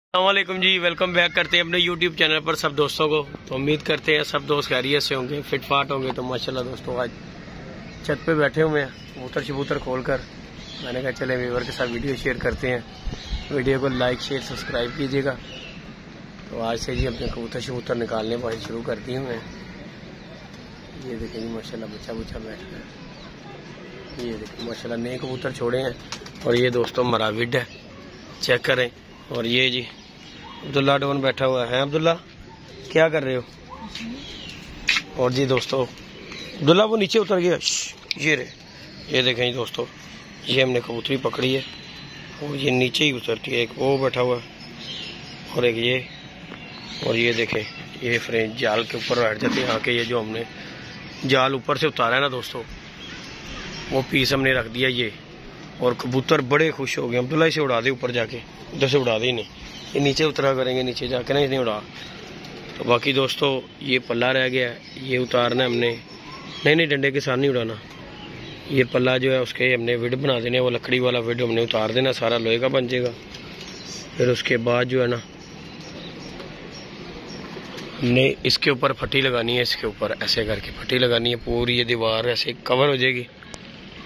अस्सलामुअलैकुम जी, welcome back करते हैं अपने यूट्यूब चैनल पर सब दोस्तों को। तो उम्मीद करते हैं सब दोस्त खैरियत से होंगे, फिटफाट होंगे। तो माशाल्लाह दोस्तों आज छत पे बैठे हुए हैं कबूतर शबूतर खोल कर। मैंने कहा चले व्यूअर के साथ वीडियो शेयर करते हैं। वीडियो को लाइक शेयर सब्सक्राइब कीजिएगा। तो आज से जी अपने कबूतर शबूतर निकालने पर शुरू कर दिए हुए हैं। ये देखें जी माशाल्लाह बच्चा बुच्चा बैठ रहा है। ये देखें माशाल्लाह नए कबूतर छोड़े हैं। और ये दोस्तों मराविड है, चेक करें। और ये जी अब्दुल्ला डोन बैठा हुआ है। अब्दुल्ला क्या कर रहे हो? और जी दोस्तों अब्दुल्ला वो नीचे उतर गया। ये रहे, ये देखें जी दोस्तों, ये हमने कबूतरी पकड़ी है और ये नीचे ही उतरती है। एक वो बैठा हुआ है और एक ये। और ये देखें ये फ्रेम जाल के ऊपर बैठ जाते हैं आके। ये जो हमने जाल ऊपर से उतारा है ना दोस्तों, वो पीस हमने रख दिया ये। और कबूतर बड़े खुश हो गए। अब्दुल्ला इसे उड़ा दे ऊपर जाके, उधर से उड़ा दे नहीं, ये नीचे उतरा करेंगे नीचे जाके ना, इन्हें उड़ा। तो बाकी दोस्तों ये पल्ला रह गया है, ये उतारना है हमने। नहीं डंडे के साथ नहीं उड़ाना। ये पल्ला जो है उसके हमने विड बना देने, वो लकड़ी वाला विड हमने उतार देना, सारा लोहे का बन जाएगा। फिर उसके बाद जो है ना हमने इसके ऊपर फटी लगानी है, इसके ऊपर ऐसे करके फटी लगानी है, पूरी ये दीवार ऐसे कवर हो जाएगी।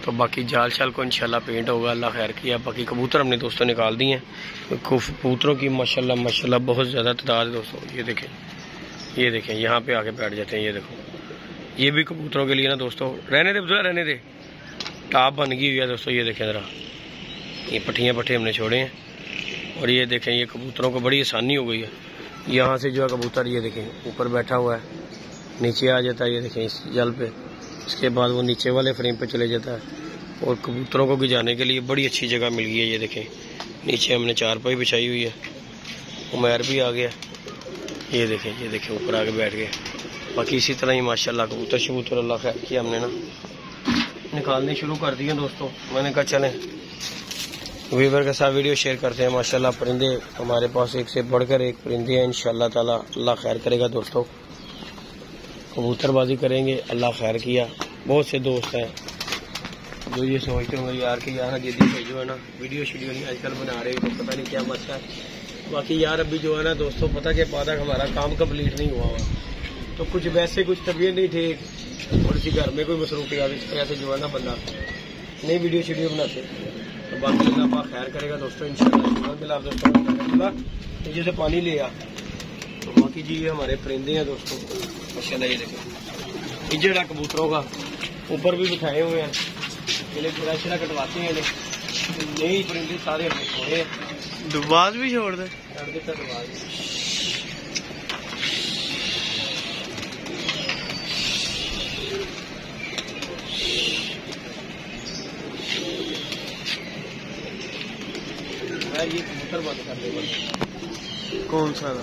तो बाकी जाल शाल को इंशाल्लाह पेंट होगा, अल्लाह खैर किया। बाकी कबूतर हमने दोस्तों निकाल दिए हैं। कबूतरों की माशाल्लाह बहुत ज़्यादा तादाद है दोस्तों। ये देखें यहाँ पे आके बैठ जाते हैं। ये देखो ये भी कबूतरों के लिए ना दोस्तों, रहने दे टाप बन गई हुई है दोस्तों। ये देखें ज़रा, ये पट्टियाँ हमने छोड़े हैं। और ये देखें ये कबूतरों को बड़ी आसानी हो गई है। यहाँ से जो है कबूतर ये देखें ऊपर बैठा हुआ है, नीचे आ जाता है। ये देखें इस जल पे, इसके बाद वो नीचे वाले फ्रेम पे चले जाता है। और कबूतरों को गिजाने के लिए बड़ी अच्छी जगह मिल गई है। ये देखें नीचे हमने चारपाई बिछाई हुई है, उमैर भी आ गया। ये देखें ऊपर आके बैठ गए। बाकी इसी तरह ही माशाल्लाह कबूतर शबूतर अल्लाह खैर किया हमने ना निकालने शुरू कर दिए दोस्तों। मैंने कहा चलें व्यूअर के साथ वीडियो शेयर करते हैं। माशाल्लाह परिंदे हमारे पास एक से बढ़कर एक परिंदे हैं। इंशाल्लाह ताला अल्लाह खैर करेगा दोस्तों, कबूतरबाजी करेंगे, अल्लाह खैर किया। बहुत से दोस्त हैं जो ये सोचते होंगे यार कि यार जल्दी से जो है ना वीडियो शीडियो नहीं आजकल बना रहे, तो पता नहीं क्या मसला है। बाकी यार अभी जो है ना दोस्तों पता के बाद हमारा काम कंप्लीट नहीं हुआ तो कुछ वैसे कुछ तबीयत नहीं ठीक, थोड़ी सी घर में कोई मसरूफियात इस तरह से जो है ना बंदा नई वीडियो शीडियो बनाते। तो बाकी अल्लाह खैर करेगा दोस्तों इंशाल्लाह। दोस्तों नीचे से पानी ले आ। तो बाकी जी ये हमारे परिंदे हैं दोस्तों माशाल्लाह। ये देखो इजड़ा कबूतरों का ऊपर भी बिठाए हुए हैं, इन्हें थोड़ा छिड़ा कटवाते हैं। नई परिंदे सारे हमने छोड़े, दुबाज भी छोड़ दे देता दुबाज। ये कबूतर बंद कर दे। कौन सा था?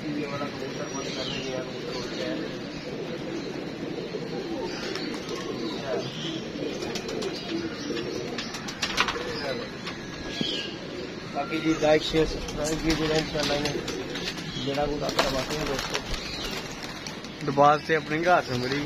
ये वाला कबूतर बंद कर देंगे यार, कबूतर उड़ गया है। बाकी जी लाइक शेयर सब्सक्राइब कीजिएगा इंशाल्लाह। इन्हें जड़ा गुड़ा करवाते हैं दोस्तों। दुबाज से अपने हाथ में मेरी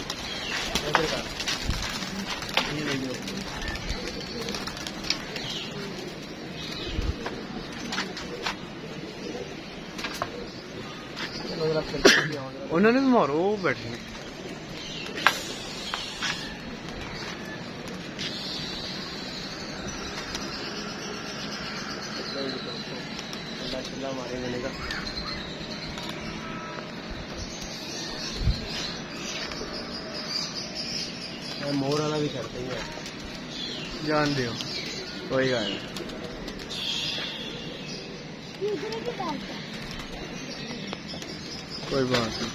उन्होंने भी मारो बैठे। हमारे मिलेगा मोर वाला भी करते हैं, जान दो कोई गल नहीं। कोई बात नहीं,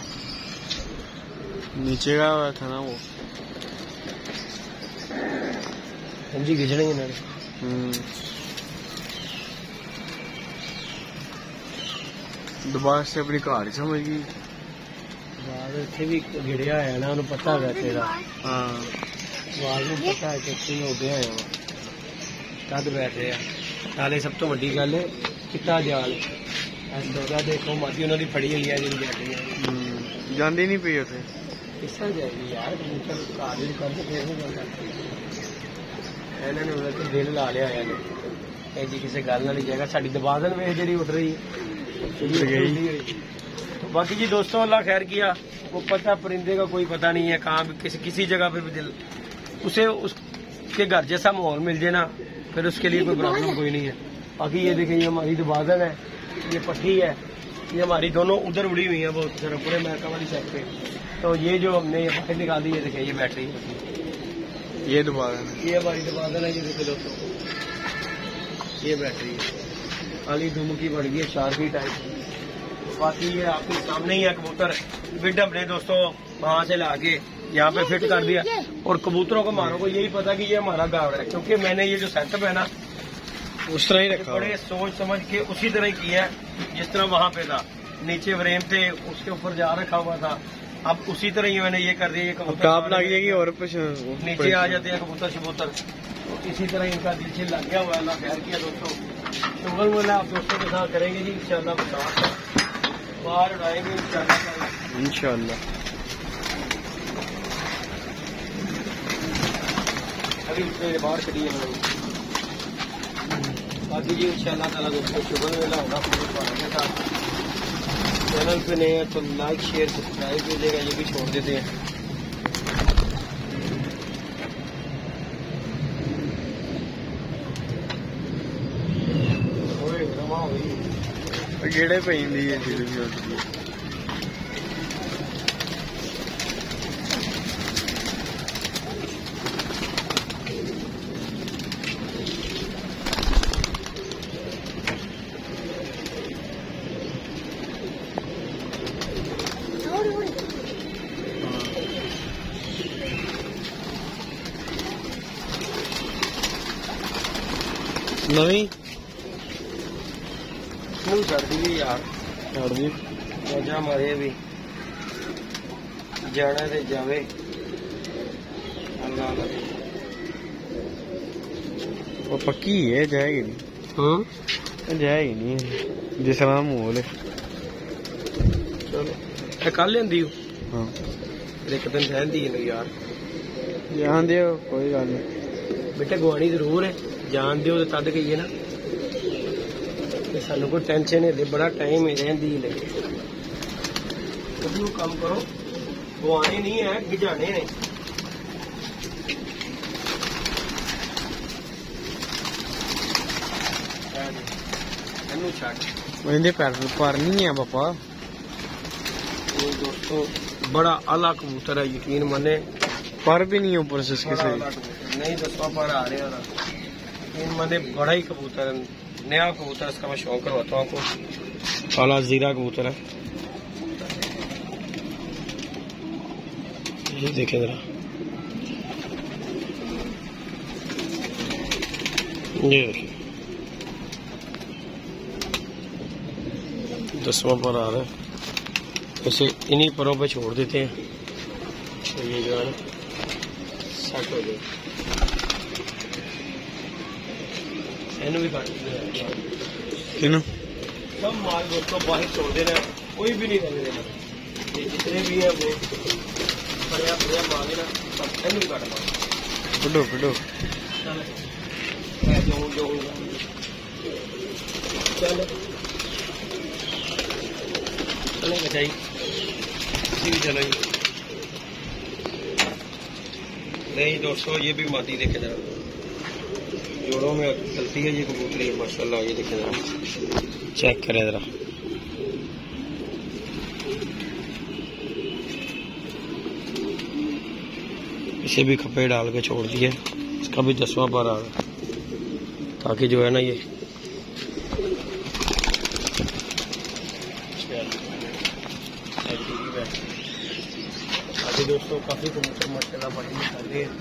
नीचे का हुआ था ना वो। जी खिंचने ना दोबारा से अपनी कार समझ गई। इतने भी गिड़िया है ना, उन्हें पता है तेरा। हाँ वाल में पता है कि हो गया है तद बैठ रहे हैं। नाले सब तो वड्डी गल है चिट्टा जाल देखो माती उन्होंने फड़ी हुई है जी बैठी है। जाती नहीं पी उसे किस तरह जाएगी यार, कबूतर काबिल कर फिर नहीं ਇਹਨਾਂ ਨੇ ਉਹਨਾਂ ਤੇ ਦਿਲ ਲਾ ਲਿਆ ਇਹਨੇ ਇਹ ਜੀ ਕਿਸੇ ਗੱਲ ਨਾਲ ਨਹੀਂ ਜਾਏਗਾ ਸਾਡੀ ਦਬਾਦਨ ਵੇਖ ਜਿਹੜੀ ਉੱਡ ਰਹੀ है। तो बाकी जी दोस्तों अल्लाह खैर किया वो पता परिंदे का कोई पता नहीं है कहाँ भी किसी जगह पे भी दिल उसे उसके घर जैसा माहौल मिल जाए ना फिर उसके लिए कोई प्रॉब्लम कोई नहीं है। बाकी ये देखें ये हमारी दबादन है ये पट्टी है ये हमारी दोनों उधर उड़ी हुई है बहुत सारा पूरे अमेरिका वाली साइड पे। तो ये जो हमने ये बाहर निकाल दी ये देखें ये बैटरी ये दबादन है ये हमारी दबादन है ये देखे दोस्तों ये बैटरी है खाली धूम की बढ़ गई है 4 फीट टाइप। बाकी ये आपके सामने ही है कबूतर बिड हमने दोस्तों वहां से लाके यहाँ पे फिट कर दिया और कबूतरों को मारो को यही पता कि ये हमारा गावड़ है क्योंकि मैंने ये जो सेटअप है ना उस तरह ही रखा बड़े सोच समझ के उसी तरह ही किया है जिस तरह वहां पे था नीचे फ्रेम थे उसके ऊपर जा रखा हुआ था अब उसी तरह ही मैंने ये कर दिया। ये कबूतर लग जाएगी और नीचे आ जाते हैं कबूतर शबूतर तो इसी तरह इनका नीचे लग गया हुआ अल्लाह खैर किया दोस्तों। शुगर मुला आप दोस्तों के साथ करेंगे जी इंशाल्लाह बाहर उड़ाएंगे इंशाल्लाह। अभी इससे बाहर करिए हम बाकी जी इंशाल्लाह ताला दोस्तों शुगर मुला होगा पूरे साथ चैनल पे नए हैं तो लाइक शेयर सब्सक्राइब कीजिएगा ये भी छोड़ देते हैं। गेड़े पे है नवी छड़ दी यार छड़ दी मजा मारे भी जाना ते जावे अल्लाह वो पक्की है जाएगी नहीं जाएगी नहीं जिस तरह माहौल है। चलो कल लेंदी हाँ एक दिन रहती है मेरी यार जान दियो कोई गल नहीं बेटे गुआनी जरूर है जान दियो तो तद गई है ना सानू कोई टेंशन है बड़ा टाइम है रहती है लगे कम करो गुआने नहीं है गिजाने ने पर नहीं है पापा दोस्तों बड़ा आला कबूतर है यकीन माने पर भी नहीं है ऊपर से इसके सही नहीं दसवा पर आ रहे यकीन माने बड़ा ही कबूतर है नया कबूतर इसका मैं शौक करवाता हूँ आपको काला जीरा कबूतर है ये देखें जरा ये 10वां पर आ रहा है इसे इन्हीं परों पे छोड़ देते हैं तो ये जो है सेट हो जाए इन्हें भी काट सब माल दोस्तों बाहर छोड़ देना कोई भी नहीं रहने देना ये जितने भी है वो बढ़िया बढ़िया माल है ना सब इन्हें भी काटना फिडो फिडो जो चलो चलो बचाई भी चलो नहीं दोस्तों ये भी मादी देखे जरा जोड़ों में चलती है ये कबूतरी माशाल्लाह ये देखे जरा चेक करें जरा इसे भी खपे डाल के छोड़ दिए इसका भी 10वां पर आ रहा ताकि जो है ना ये दोस्तों काफी कबूतर माशाल्लाह बड़ी निकाल रहे हैं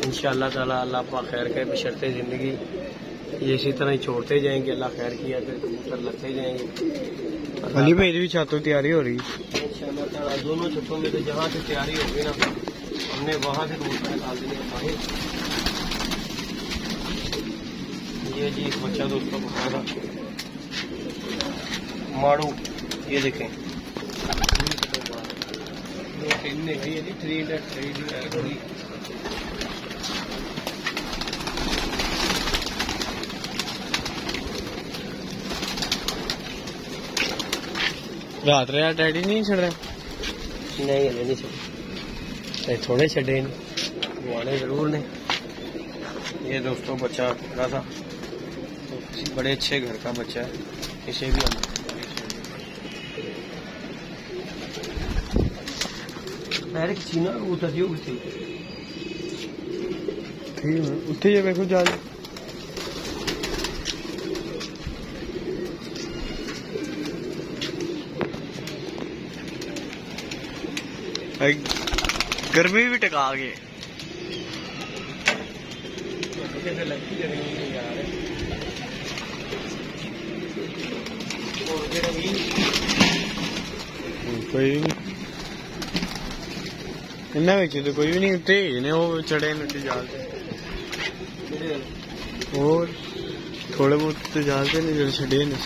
इंशाअल्लाह ताला अल्लाह पाक खैर करे बशर्ते जिंदगी ये इसी तरह ही छोड़ते जाएंगे अल्लाह खैर किया फिर कबूतर लगते जाएंगे। अली भाई की छतों तैयारी हो रही है इंशाअल्लाह ताला दोनों छतों में तो जहाँ से तैयारी होगी ना हमने वहाँ से कबूतर निकाल देंगे बाहर। ये जी एक बच्चा दोस्तों बताया था माड़ू ये देखें रात रहा डैडी नहीं छड़ रहा? नहीं हले नहीं छड़े, थोड़े छड़े वो आने जरूर ने। ये दोस्तों बच्चा थोड़ा सा तो बड़े अच्छे घर का बच्चा है, इसे भी हम पैर की चीना उतर दियो उसे ठीक है उठे ये देखो जा गर्मी भी टका गए। कोई भी नहीं इन्ना तो कोई भी नहीं तेज ने वो चढ़े नटी जाल और थोड़े बहुत तो जालते नहीं जो छड़े नहीं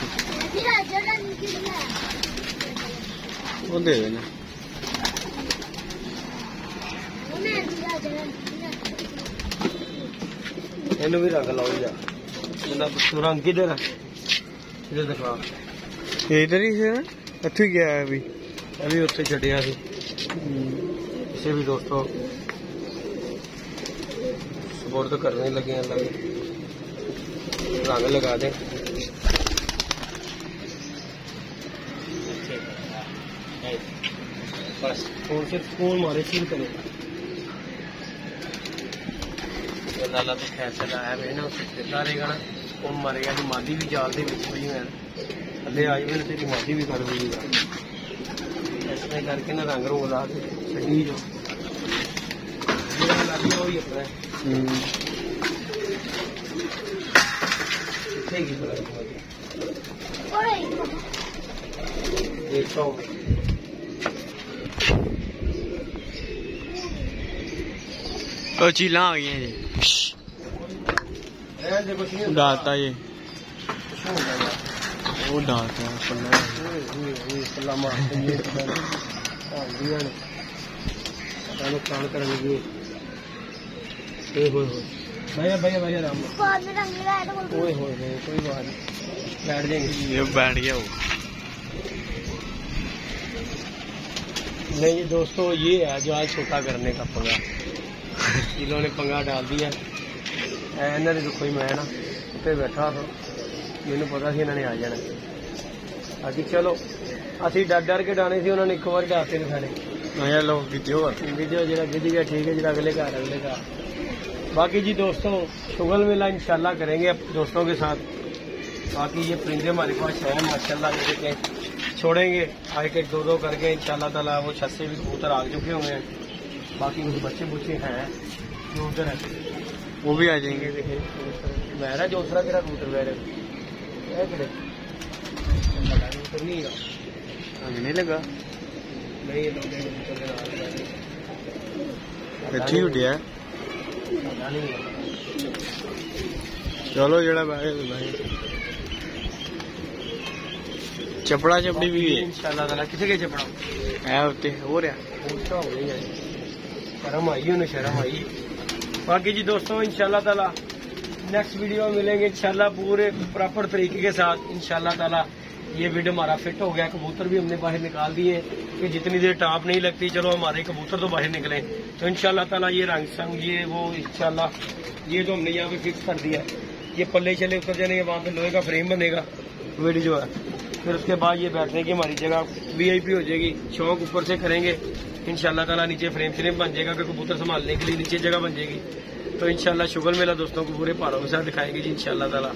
वो दे देना। इन्हू भी रंग लाओ जा रंग किधर है इधर दिखा इधर ही से ना इतने गया है अभी उत्थे छड़िया सी। इसे भी दोस्तों सपोर्ट करने लगे रंग लगा दे। बस फोन से फोन मारे सील करे लाला तो खैर चला है ना उससे रहेगा ना फोन मारेगा तो मादी भी जाल दे पई मैं थले आई मैंने तेरी मादी भी कर देगी इस तरह करके ना रंग रोग ला के छड़ी जो वही अपना चीला आ गई हैं जी डालता ये वो डालता नुकसान करेंगे भैया भैया भैया राम कोई बात नहीं बैठ जाएंगे। ये बैठ गया वो नहीं दोस्तों ये है जो आज छोटा करने का पंगा इन्होंने पंगा डाल दिया। इन्होंने देखो मैं ना उत्ते बैठा था मैंने पता सी इन्होंने आ जाना बाकी चलो असं डर के डाने से उन्होंने एक बार डालते ने सारे लोग वीडियो जरा गिज गया ठीक है जरा अगले घर बाकी जी दोस्तों शुगल मेला इंशाल्लाह करेंगे दोस्तों के साथ। बाकी ये परिंदे हमारे पास है माशाल्लाह जैसे छोड़ेंगे आए एक दो करके इंशाल्लाह ताला वो छत से भी कबूतर आ चुके होंगे हैं। बाकी कुछ बच्चे बुच्चे हैं जो उधर है वो भी आ जाएंगे। देखे मेरा जो दूसरा तेरा कबूतर मेरे नहीं लगा नहीं अच्छी उड़िया चलो जरा भाई चपड़ा चपड़ी भी है इंशाल्लाह ताला किसे के चपड़ा है होते हो रहा उसका हो गई है शर्म आई उन्हें शर्म आई। बाकी जी दोस्तों इंशाल्लाह ताला नेक्स्ट वीडियो में मिलेंगे इंशाल्लाह पूरे प्रॉपर तरीके के साथ इंशाल्लाह ताला। ये वीडियो हमारा फिट हो गया कबूतर भी हमने बाहर निकाल दिए कि जितनी देर टाप नहीं लगती चलो हमारे कबूतर तो बाहर निकले तो इंशाल्लाह ताला ये रंग संग ये वो इंशाल्लाह ये तो हमने यहाँ पे फिक्स कर दिया। ये पल्ले चले उतर जाने वहाँ पे लोहे का फ्रेम बनेगा वीडियो जो है फिर उसके बाद ये बैठने की हमारी जगह VIP हो जाएगी। शौक ऊपर से करेंगे इंशाल्लाह ताला नीचे फ्रेम श्रेम बन जाएगा कि कबूतर संभालने के लिए नीचे जगह बन जाएगी। तो इंशाल्लाह शुगल मेला दोस्तों को पूरे पहाड़ों के साथ दिखाएंगे जी इंशाल्लाह ताला।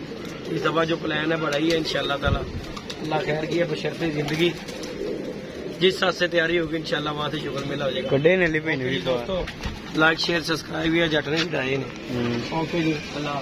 इस दफा जो प्लान है बड़ा ही है इंशाल्लाह ताला अल्लाह खैर की है बशर्ते जिंदगी जिस साथ से तैयारी होगी इंशाल्लाह वहाँ से शुगल मेला हो जाएगा। दोस्तों लाइक शेयर सब्सक्राइब या जट ने ओके जी अल्लाह।